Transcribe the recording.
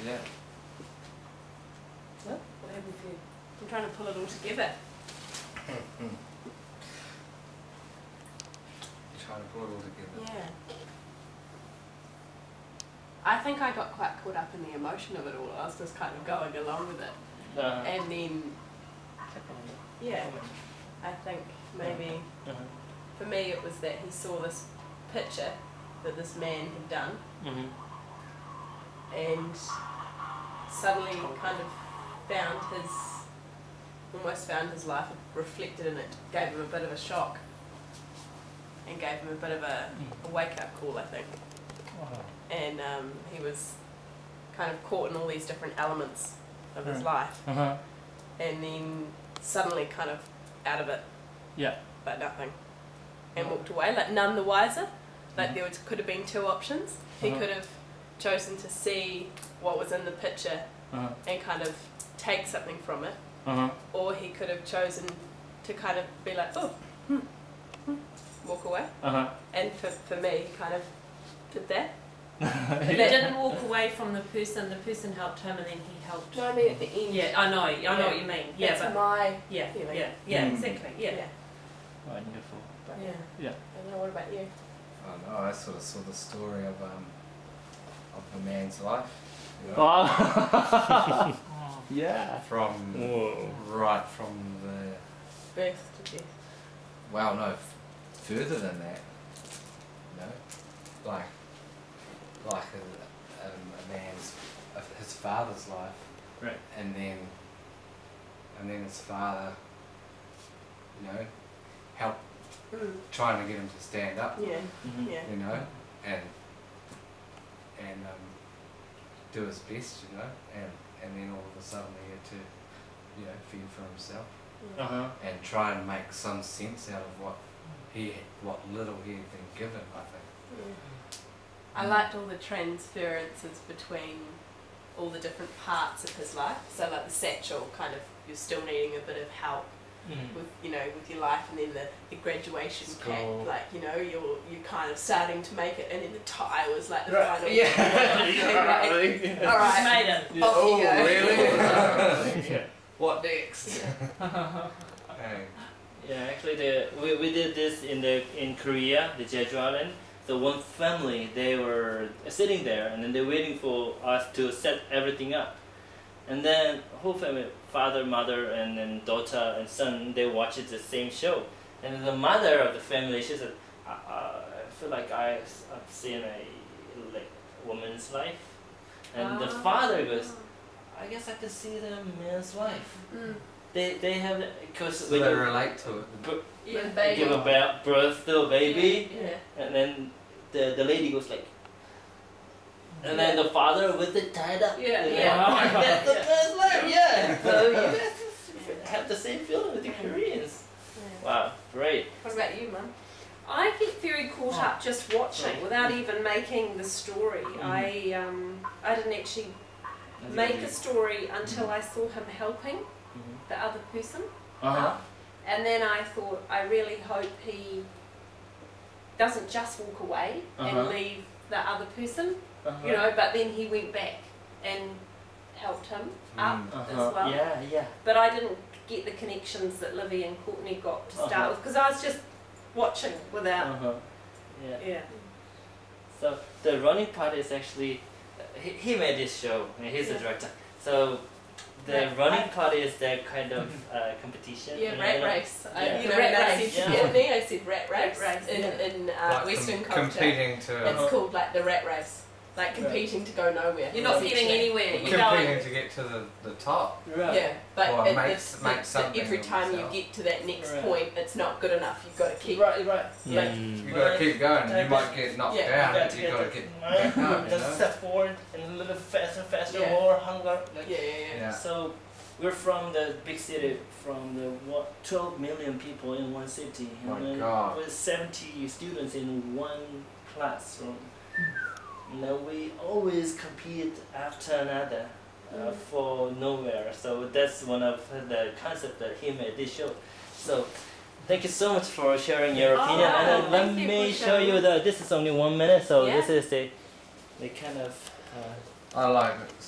Yeah. What happened for you? I'm trying to pull it all together. Trying to pull it all together. Yeah. I think I got quite caught up in the emotion of it all. I was just kind of going along with it. And then, yeah, I think maybe for me it was that he saw this picture that this man had done and suddenly kind of almost found his life reflected in it, gave him a bit of a shock and gave him a bit of a wake-up call, I think. And he was kind of caught in all these different elements of his life, and then suddenly kind of out of it, like nothing, and walked away, like none the wiser. Like there could have been two options. He could have chosen to see what was in the picture and kind of take something from it, or he could have chosen to kind of be like, walk away. And for me, he kind of did that. He didn't walk away from the person helped him and then he helped. No, I mean at the end. Yeah, I know what you mean. Yeah, that's but my feeling. feeling. Exactly. Yeah. Wonderful. But Yeah. I don't know, what about you? Oh no, I sort of saw the story of a man's life. You know, Oh. Yeah. from right from the Birth to death. well, no, further than that. You know, like a man's his father's life, Right. and then his father, you know, help trying to get him to stand up. Yeah. Yeah. You know, and do his best, you know, and then all of a sudden he had to, you know, fend for himself and try and make some sense out of what little he had been given, I think. Yeah. I liked all the transferences between all the different parts of his life. So like the satchel, kind of you're still needing a bit of help with your life, and then the graduation cap, like you're kind of starting to make it, and then the tie was like the final. All right, made it. Off Oh, you go. really? What next? Hey. Yeah, actually, we did this in Korea, the Jeju Island. So one family, they were sitting there and then they're waiting for us to set everything up. And then whole family, father, mother, and then daughter and son, they watched the same show. And the mother of the family, she said, I feel like I've seen a woman's life. And the father goes, I guess I could see the man's life. They have, because So they relate to it. give a birth to a baby, Yeah. and then the lady goes like, and then the father with it tied up. That's the man's life. So you guys have the same feeling with the Koreans. Wow, great. What about you, Mum? I get very caught up just watching without even making the story. I didn't actually make a story until I saw him helping the other person up. And then I thought, I really hope he doesn't just walk away and leave the other person, but then he went back and helped him up as well. Yeah. But I didn't get the connections that Livy and Courtney got to start with, because I was just watching without. Yeah. So the running part is actually, he made this show, and he's the director. So the running part is their kind of competition. Yeah, rat race. Rat race. I said rat race. Yeah. In Like Western culture. competing to It's called like the rat race. Like competing to go nowhere. You're not getting essentially. anywhere. You're competing going. to get to the top. Yeah, but Or make it's something every of time you yourself. get to that next point, it's not good enough. You've got to keep. Right. You got to keep going. You might get knocked down, but you got to get back up. You Just know? step forward and a little faster, Yeah. more hunger. Like, Yeah. So we're from the big city, from the 12 million people in one city, My and then God. with 70 students in one classroom. We always compete after another for nowhere. So that's one of the concept that he made this show. So thank you so much for sharing your opinion. And then let thank you me for show you sharing. this is only 1 minute. So Yeah. this is the kind of. I like it.